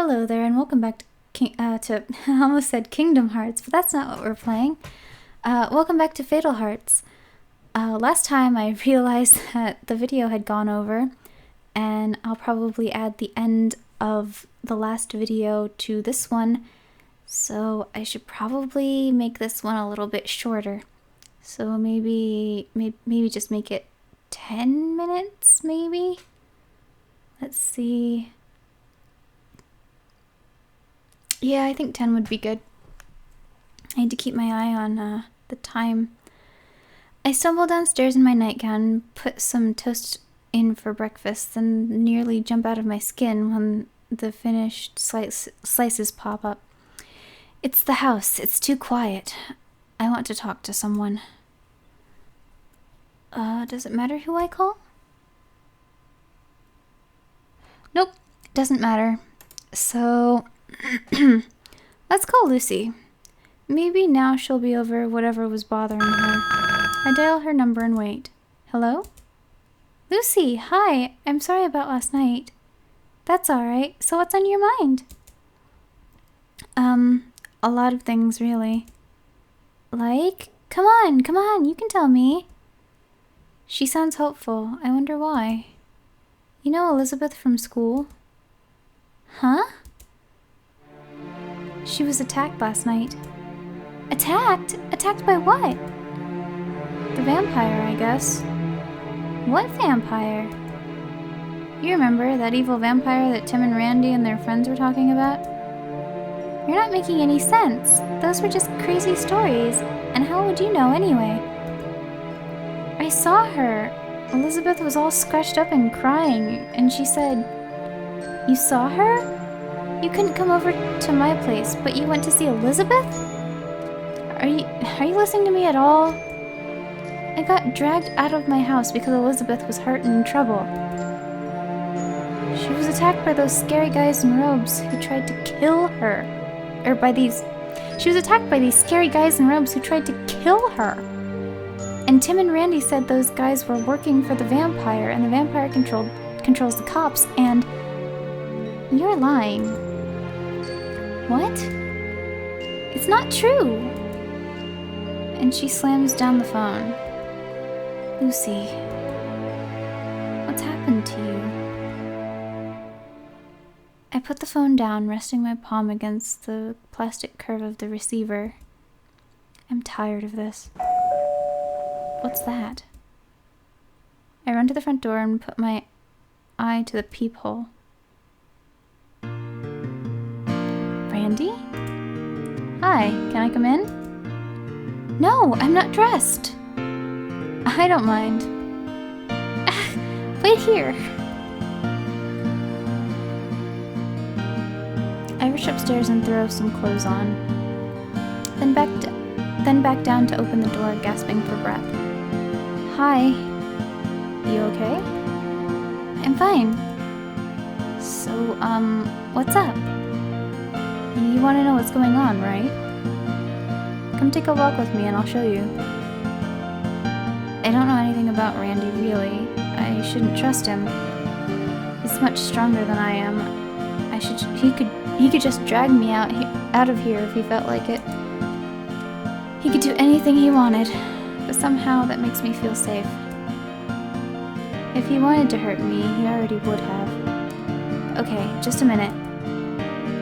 Hello there, and welcome back to I almost said Kingdom Hearts, but that's not what we're playing. Welcome back to Fatal Hearts. Last time I realized that the video had gone over, and I'll probably add the end of the last video to this one, so I should probably make this one a little bit shorter. So maybe just make it 10 minutes, maybe? Let's see. Yeah, I think 10 would be good. I need to keep my eye on the time. I stumbled downstairs in my nightgown, put some toast in for breakfast, and nearly jump out of my skin when the finished slices pop up. It's the house. It's too quiet. I want to talk to someone. Does it matter who I call? Nope, doesn't matter. So, let's call Lucy. Maybe now she'll be over whatever was bothering her. I dial her number and wait. Hello? Lucy, hi. I'm sorry about last night. That's alright. So what's on your mind? A lot of things, really. Like? Come on, you can tell me. She sounds hopeful. I wonder why. You know Elizabeth from school? Huh? She was attacked last night. Attacked? Attacked by what? The vampire, I guess. What vampire? You remember that evil vampire that Tim and Randy and their friends were talking about? You're not making any sense. Those were just crazy stories. And how would you know anyway? I saw her. Elizabeth was all scratched up and crying, and she said, "You saw her? You couldn't come over to my place, but you went to see Elizabeth? Are you listening to me at all? I got dragged out of my house because Elizabeth was hurt and in trouble. She was attacked by those scary guys in robes who tried to kill her. She was attacked by these scary guys in robes who tried to kill her. And Tim and Randy said those guys were working for the vampire, and the vampire controls the cops, and you're lying." What? It's not true. And she slams down the phone. Lucy, what's happened to you? I put the phone down, resting my palm against the plastic curve of the receiver. I'm tired of this. What's that? I run to the front door and put my eye to the peephole. Randy? Hi, can I come in? No, I'm not dressed. I don't mind. Wait here. I rush upstairs and throw some clothes on. Then back down to open the door, gasping for breath. Hi. You okay? I'm fine. So, what's up? You want to know what's going on, right? Come take a walk with me and I'll show you. I don't know anything about Randy, really. I shouldn't trust him. He's much stronger than I am. He could just drag me out of here if he felt like it. He could do anything he wanted, but somehow that makes me feel safe. If he wanted to hurt me, he already would have. Okay, just a minute.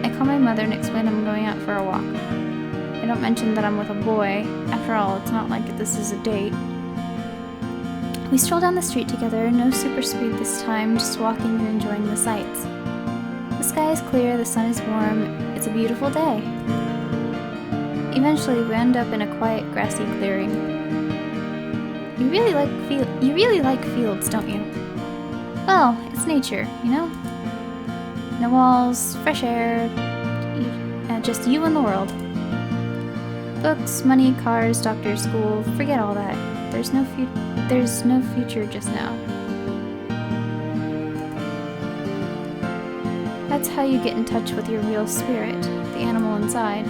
I call my mother and explain I'm going out for a walk. I don't mention that I'm with a boy. After all, it's not like this is a date. We stroll down the street together, no super speed this time, just walking and enjoying the sights. The sky is clear, the sun is warm, it's a beautiful day. Eventually, we end up in a quiet, grassy clearing. You really like fields, don't you? Well, it's nature, you know? No walls, fresh air, just you and the world. Books, money, cars, doctors, school, forget all that. There's no future just now. That's how you get in touch with your real spirit, the animal inside.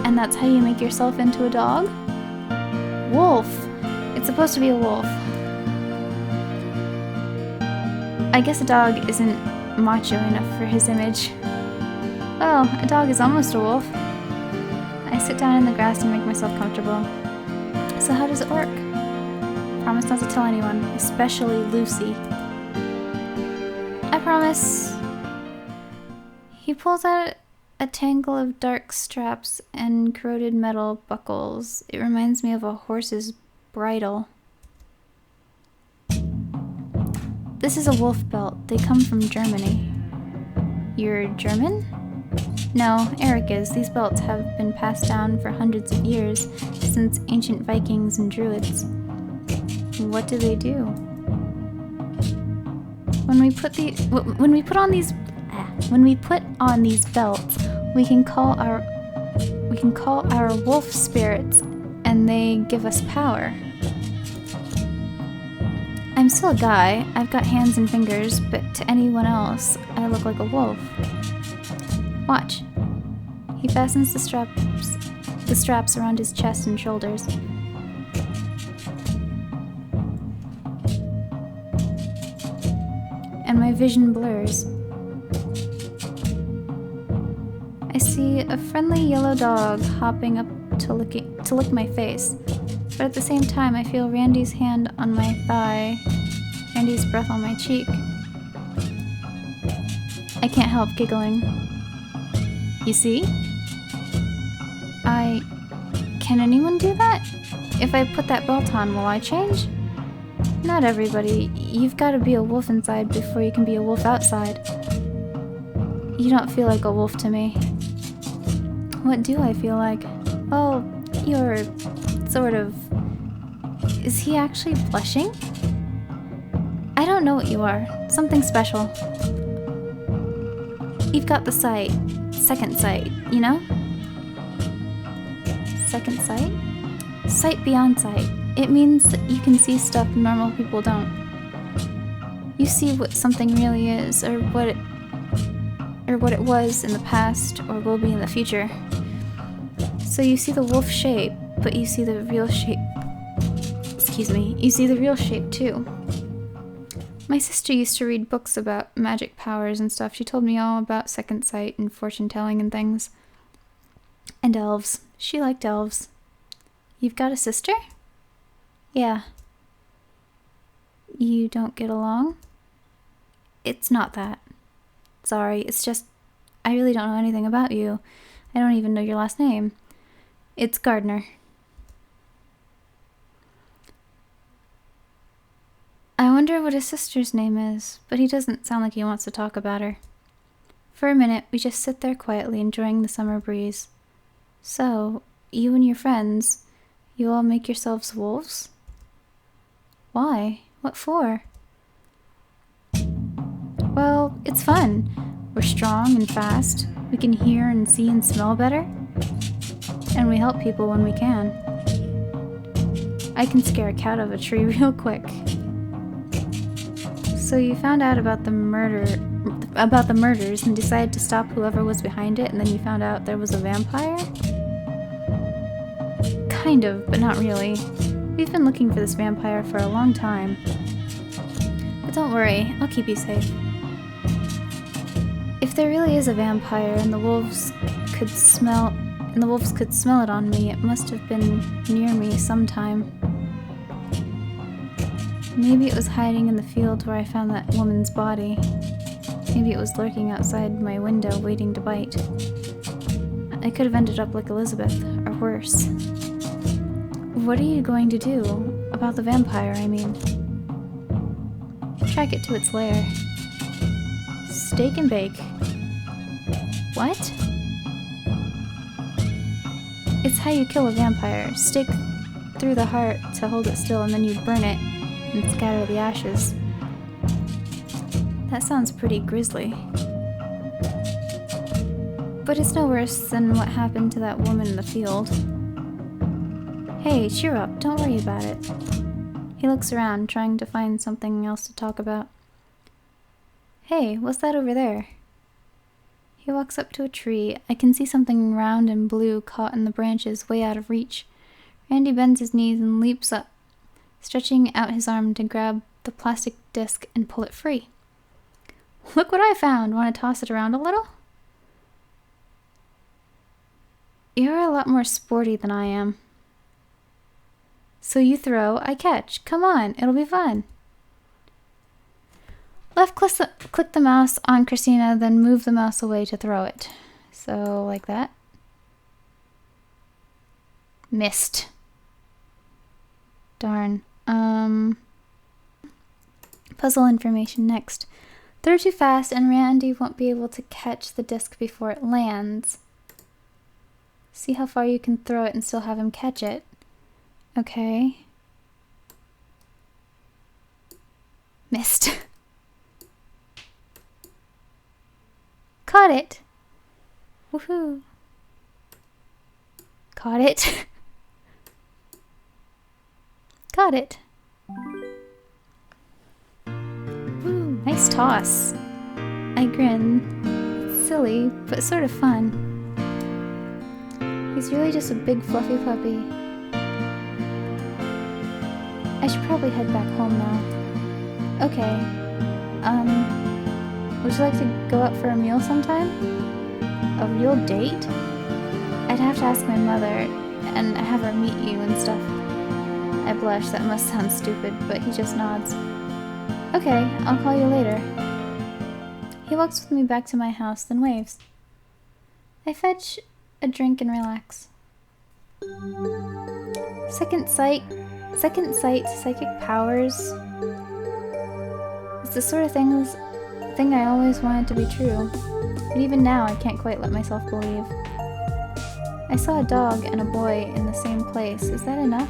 And that's how you make yourself into a dog? Wolf! It's supposed to be a wolf. I guess a dog isn't macho enough for his image. Well, a dog is almost a wolf. I sit down in the grass and make myself comfortable. So how does it work? Promise not to tell anyone, especially Lucy. I promise. He pulls out a tangle of dark straps and corroded metal buckles. It reminds me of a horse's bridle. This is a wolf belt. They come from Germany. You're German? No, Eric is. These belts have been passed down for hundreds of years, since ancient Vikings and Druids. What do they do? When we put on these belts, we can call our wolf spirits, and they give us power. I'm still a guy. I've got hands and fingers, but to anyone else, I look like a wolf. Watch. He fastens the straps around his chest and shoulders. And my vision blurs. I see a friendly yellow dog hopping up to lick my face, but at the same time I feel Randy's hand on my thigh, Randy's breath on my cheek. I can't help giggling. You see? Can anyone do that? If I put that belt on, will I change? Not everybody. You've got to be a wolf inside before you can be a wolf outside. You don't feel like a wolf to me. What do I feel like? Well, you're sort of... Is he actually blushing? I don't know what you are. Something special. You've got the sight. Second sight, you know? Second sight? Sight beyond sight. It means that you can see stuff normal people don't. You see what something really is, or what it was in the past, or will be in the future. So you see the wolf shape, but you see the real shape. Excuse me, you see the real shape too. My sister used to read books about magic powers and stuff. She told me all about second sight and fortune telling and things. And elves. She liked elves. You've got a sister? Yeah. You don't get along? It's not that. Sorry, it's just I really don't know anything about you. I don't even know your last name. It's Gardner. I wonder what his sister's name is, but he doesn't sound like he wants to talk about her. For a minute, we just sit there quietly enjoying the summer breeze. So, you and your friends, you all make yourselves wolves? Why? What for? Well, it's fun. We're strong and fast. We can hear and see and smell better. And we help people when we can. I can scare a cat out of a tree real quick. So you found out about the murders and decided to stop whoever was behind it, and then you found out there was a vampire? Kind of, but not really. We've been looking for this vampire for a long time. But don't worry, I'll keep you safe. If there really is a vampire and the wolves could smell it on me, it must have been near me sometime. Maybe it was hiding in the field where I found that woman's body. Maybe it was lurking outside my window waiting to bite. I could have ended up like Elizabeth, or worse. What are you going to do? About the vampire, I mean. Track it to its lair. Steak and bake. What? It's how you kill a vampire. Stick through the heart to hold it still, and then you burn it and scatter the ashes. That sounds pretty grisly. But it's no worse than what happened to that woman in the field. Hey, cheer up, don't worry about it. He looks around, trying to find something else to talk about. Hey, what's that over there? He walks up to a tree. I can see something round and blue caught in the branches way out of reach. Randy bends his knees and leaps up, stretching out his arm to grab the plastic disc and pull it free. Look what I found! Want to toss it around a little? You're a lot more sporty than I am. So you throw, I catch. Come on, it'll be fun. Left click the mouse on Christina, then move the mouse away to throw it. So, like that. Missed. Darn. Puzzle information next. Throw too fast and Randy won't be able to catch the disc before it lands. See how far you can throw it and still have him catch it. Okay. Missed. Caught it! Woohoo! Caught it. Got it. Woo, nice toss. I grin. It's silly, but sort of fun. He's really just a big fluffy puppy. I should probably head back home now. Okay. Would you like to go out for a meal sometime? A real date? I'd have to ask my mother and have her meet you and stuff. I blush, that must sound stupid, but he just nods. Okay, I'll call you later. He walks with me back to my house, then waves. I fetch a drink and relax. Second sight, psychic powers. It's the sort of thing I always wanted to be true, but even now I can't quite let myself believe. I saw a dog and a boy in the same place. Is that enough?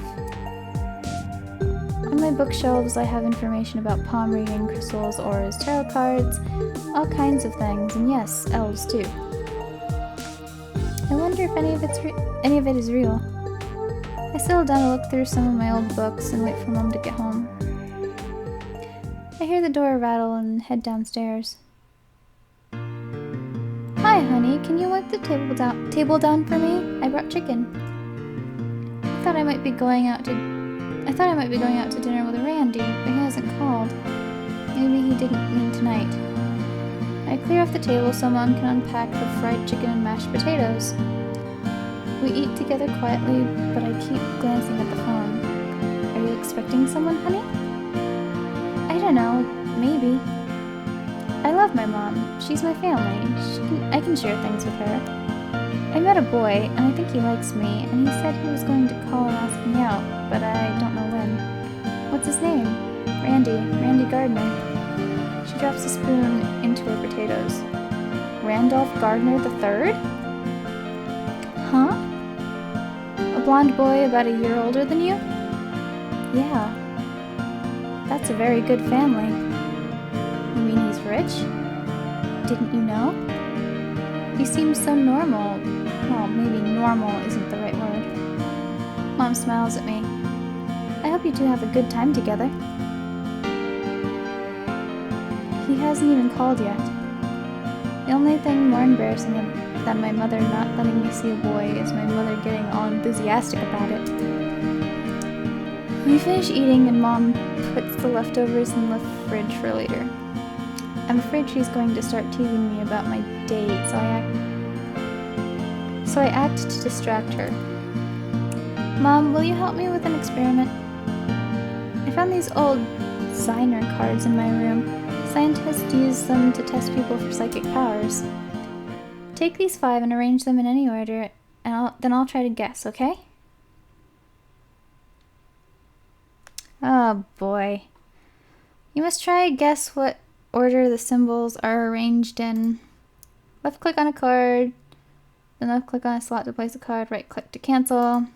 On my bookshelves I have information about palm reading, crystals, auras, tarot cards, all kinds of things, and yes, elves too. I wonder if any of it is real. I settle down to look through some of my old books and wait for Mom to get home. I hear the door rattle and head downstairs. Hi, honey. Can you wipe the table down for me? I brought chicken. I thought I might be going out to dinner with Randy, but he hasn't called. Maybe he didn't mean tonight. I clear off the table so Mom can unpack the fried chicken and mashed potatoes. We eat together quietly, but I keep glancing at the phone. Are you expecting someone, honey? I don't know. Maybe. I love my mom. She's my family. I can share things with her. I met a boy, and I think he likes me, and he said he was going to call and ask me out, but I don't know when. What's his name? Randy Gardner. She drops a spoon into her potatoes. Randolph Gardner III? Huh? A blonde boy about a year older than you? Yeah. That's a very good family. You mean he's rich? Didn't you know? He seems so normal. Well, maybe normal isn't the right word. Mom smiles at me. I hope you two have a good time together. He hasn't even called yet. The only thing more embarrassing than my mother not letting me see a boy is my mother getting all enthusiastic about it. We finish eating and Mom puts the leftovers in the fridge for later. I'm afraid she's going to start teasing me about my date, so I act to distract her. Mom, will you help me with an experiment? I found these old Ziner cards in my room. Scientists use them to test people for psychic powers. Take these 5 and arrange them in any order, and then I'll try to guess, okay? Oh boy. You must try to guess what order the symbols are arranged in. Left click on a card, then left click on a slot to place a card, right click to cancel.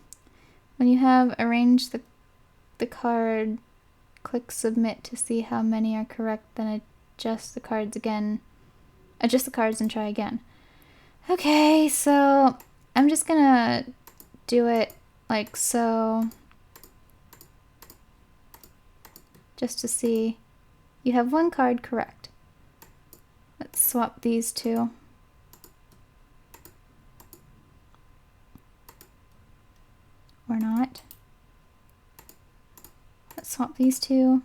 When you have arranged the card, click submit to see how many are correct, then adjust the cards and try again. Okay, so I'm just gonna do it like so, just to see. You have 1 card correct. Let's swap these 2. Or not. Let's swap these 2.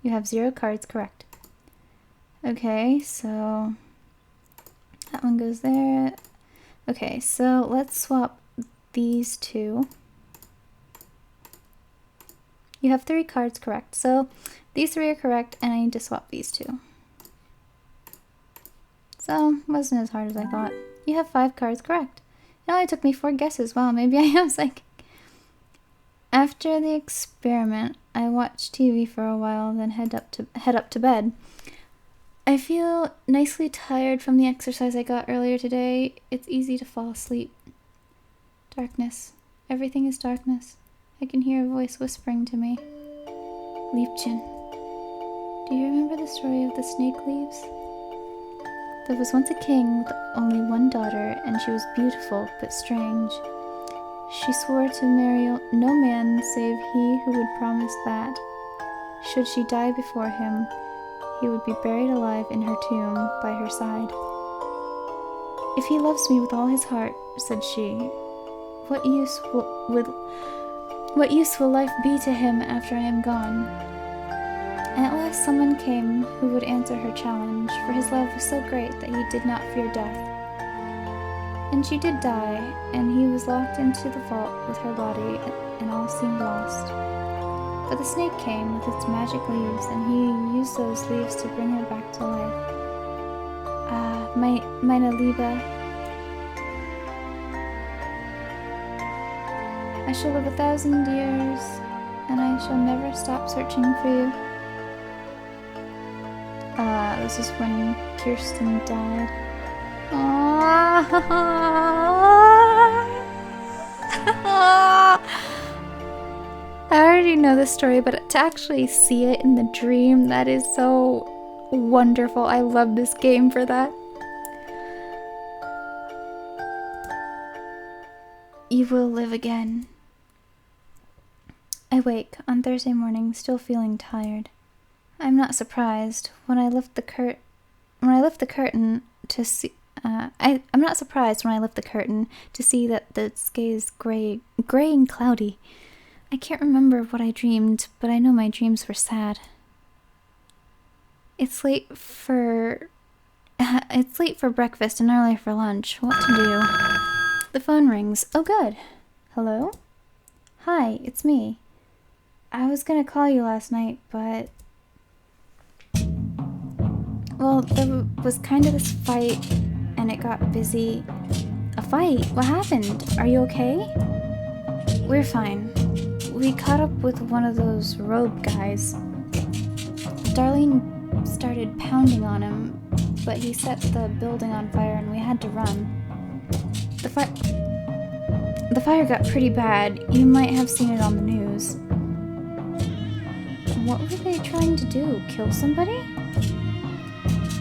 You have 0 cards correct. Okay, so that one goes there. Okay, so let's swap these two. You have 3 cards correct, so these 3 are correct, and I need to swap these 2. So, wasn't as hard as I thought. You have 5 cards correct. It only took me 4 guesses. Wow, maybe I am psychic. After the experiment, I watched TV for a while, then head up to bed. I feel nicely tired from the exercise I got earlier today. It's easy to fall asleep. Darkness. Everything is darkness. I can hear a voice whispering to me. Liebchen. Do you remember the story of the snake leaves? There was once a king with only 1 daughter, and she was beautiful but strange. She swore to marry no man save he who would promise that, should she die before him, he would be buried alive in her tomb by her side. If he loves me with all his heart, said she, what use will life be to him after I am gone? At last someone came who would answer her challenge, for his love was so great that he did not fear death. And she did die, and he was locked into the vault with her body, and all seemed lost. But the snake came with its magic leaves, and he used those leaves to bring her back to life. Ah, meine Liebe. I shall live 1,000 years, and I shall never stop searching for you. This is when Kirsten died. I already know this story, but to actually see it in the dream, that is so wonderful. I love this game for that. You will live again. I wake on Thursday morning, still feeling tired. I'm not surprised. When I lift the curtain to see, I'm not surprised when I lift the curtain to see that the sky is gray and cloudy. I can't remember what I dreamed, but I know my dreams were sad. It's late for breakfast and early for lunch. What to do? The phone rings. Oh, good. Hello? Hi, it's me. I was gonna call you last night, but... Well, there was kind of this fight, and it got busy. A fight? What happened? Are you okay? We're fine. We caught up with one of those robe guys. Darlene started pounding on him, but he set the building on fire and we had to run. The fire got pretty bad. You might have seen it on the news. What were they trying to do? Kill somebody?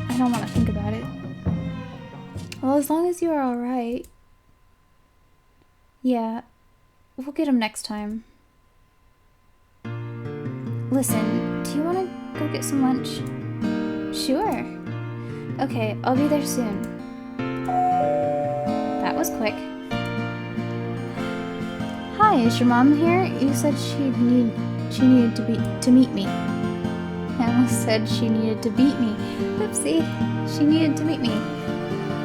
I don't want to think about it. Well, as long as you are alright. Yeah, we'll get him next time. Listen, do you want to go get some lunch? Sure. Okay, I'll be there soon. That was quick. Hi, is your mom here? You said she needed to meet me. I almost said she needed to beat me. Oopsie. She needed to meet me.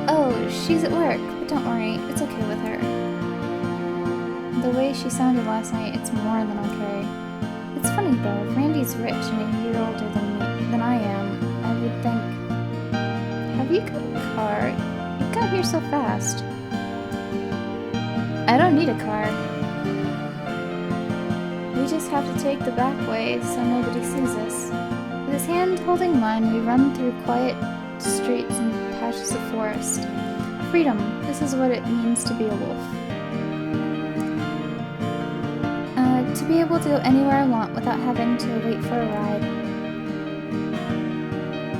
Oh, she's at work, but don't worry, it's okay with her. The way she sounded last night, it's more than okay. It's funny though, if Randy's rich and a year older than I am, I would think, have you got a car? You got here so fast. I don't need a car. We just have to take the back way so nobody sees us. With his hand holding mine, we run through quiet streets and patches of forest. Freedom, this is what it means to be a wolf. To be able to go anywhere I want without having to wait for a ride.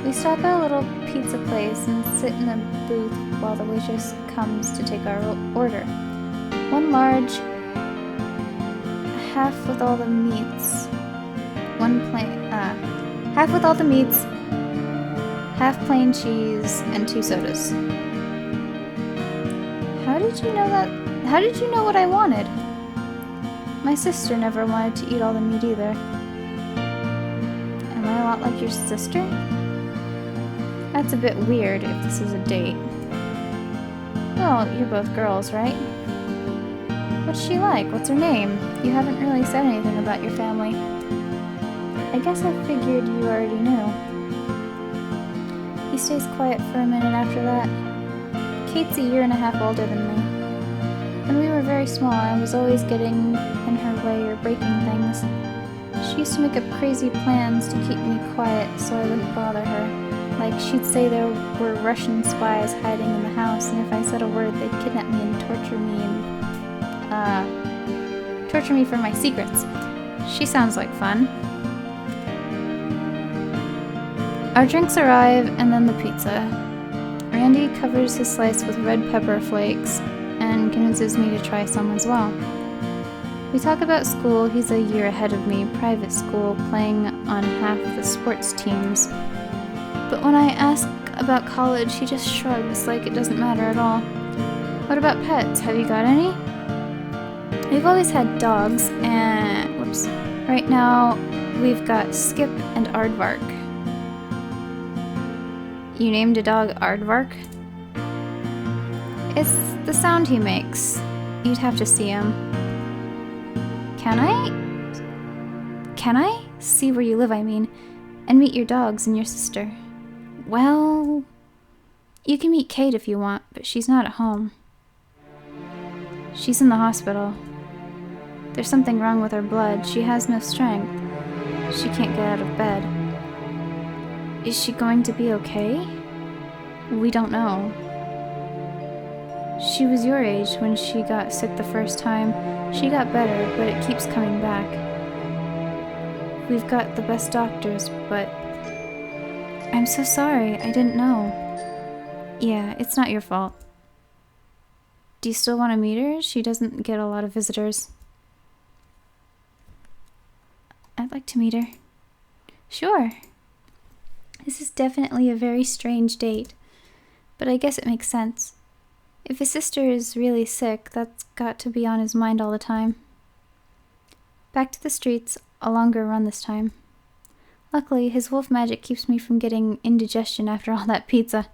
We stop at a little pizza place and sit in a booth while the waitress comes to take our order. One large, half with all the meats. Half with all the meats, half plain cheese, and 2 sodas. How did you know that? How did you know what I wanted? My sister never wanted to eat all the meat either. Am I a lot like your sister? That's a bit weird if this is a date. Well, you're both girls, right? What's she like? What's her name? You haven't really said anything about your family. I guess I figured you already knew. He stays quiet for a minute after that. Kate's a year and a half older than me. When we were very small, I was always getting in her way or breaking things. She used to make up crazy plans to keep me quiet so I wouldn't bother her. Like, she'd say there were Russian spies hiding in the house, and if I said a word, they'd kidnap me and torture me for my secrets. She sounds like fun. Our drinks arrive, and then the pizza. Randy covers his slice with red pepper flakes and convinces me to try some as well. We talk about school. He's a year ahead of me, private school, playing on half the sports teams. But when I ask about college, he just shrugs like it doesn't matter at all. What about pets? Have you got any? We've always had dogs, and right now we've got Skip and Aardvark. You named a dog Aardvark? It's the sound he makes. You'd have to see him. Can I? See where you live, I mean, and meet your dogs and your sister. Well, you can meet Kate if you want, but she's not at home. She's in the hospital. There's something wrong with her blood. She has no strength. She can't get out of bed. Is she going to be okay? We don't know. She was your age when she got sick the first time. She got better, but it keeps coming back. We've got the best doctors, but... I'm so sorry, I didn't know. Yeah, it's not your fault. Do you still want to meet her? She doesn't get a lot of visitors. I'd like to meet her. Sure. This is definitely a very strange date, but I guess it makes sense. If his sister is really sick, that's got to be on his mind all the time. Back to the streets, a longer run this time. Luckily, his wolf magic keeps me from getting indigestion after all that pizza.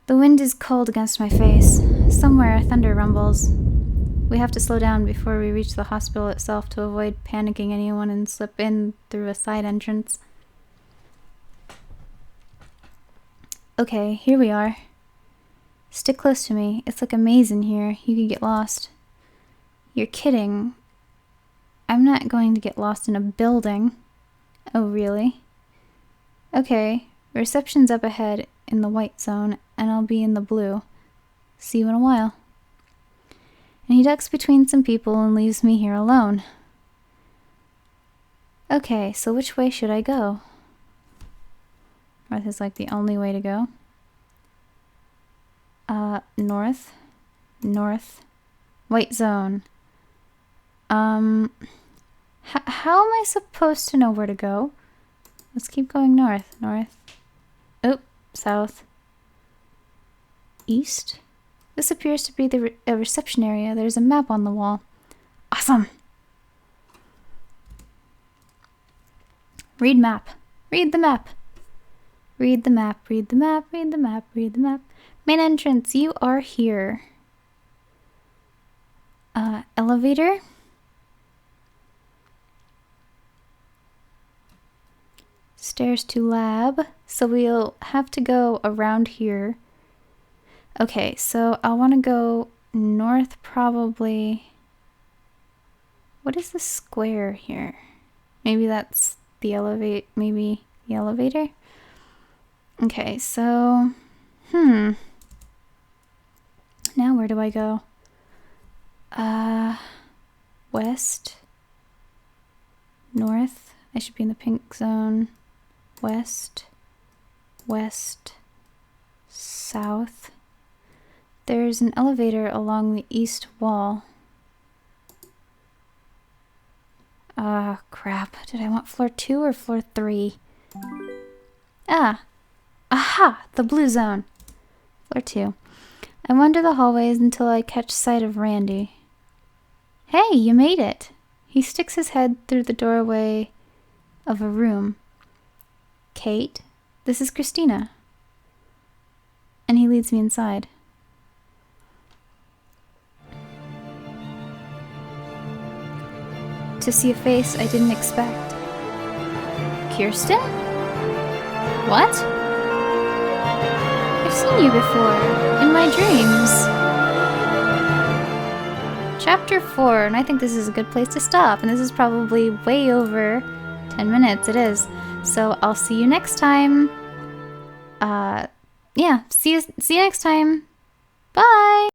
The wind is cold against my face. Somewhere, thunder rumbles. We have to slow down before we reach the hospital itself to avoid panicking anyone and slip in through a side entrance. Okay, here we are. Stick close to me. It's like a maze in here. You could get lost. You're kidding. I'm not going to get lost in a building. Oh, really? Okay, reception's up ahead in the white zone, and I'll be in the blue. See you in a while. And he ducks between some people and leaves me here alone. Okay, so which way should I go? North is like the only way to go. North. White zone. How am I supposed to know where to go? Let's keep going north. Oh, south. East? This appears to be a reception area. There's a map on the wall. Awesome! Read map. Read the map. Read the map, read the map, read the map, read the map. Main entrance, you are here. Elevator? Stairs to lab. So we'll have to go around here. Okay, so I want to go north probably. What is the square here? Maybe that's the maybe the elevator? Okay, so, now where do I go? West, north, I should be in the pink zone, west, south. There's an elevator along the east wall. Crap, did I want floor 2 or floor 3? Aha! The blue zone. Floor 2. I wander the hallways until I catch sight of Randy. Hey, you made it! He sticks his head through the doorway of a room. Kate, this is Christina. And he leads me inside. to see a face I didn't expect. Kirsten? What? I've seen you before, in my dreams. Chapter 4, and I think this is a good place to stop, and this is probably way over 10 minutes, it is. So I'll see you next time. Yeah, see you next time. Bye!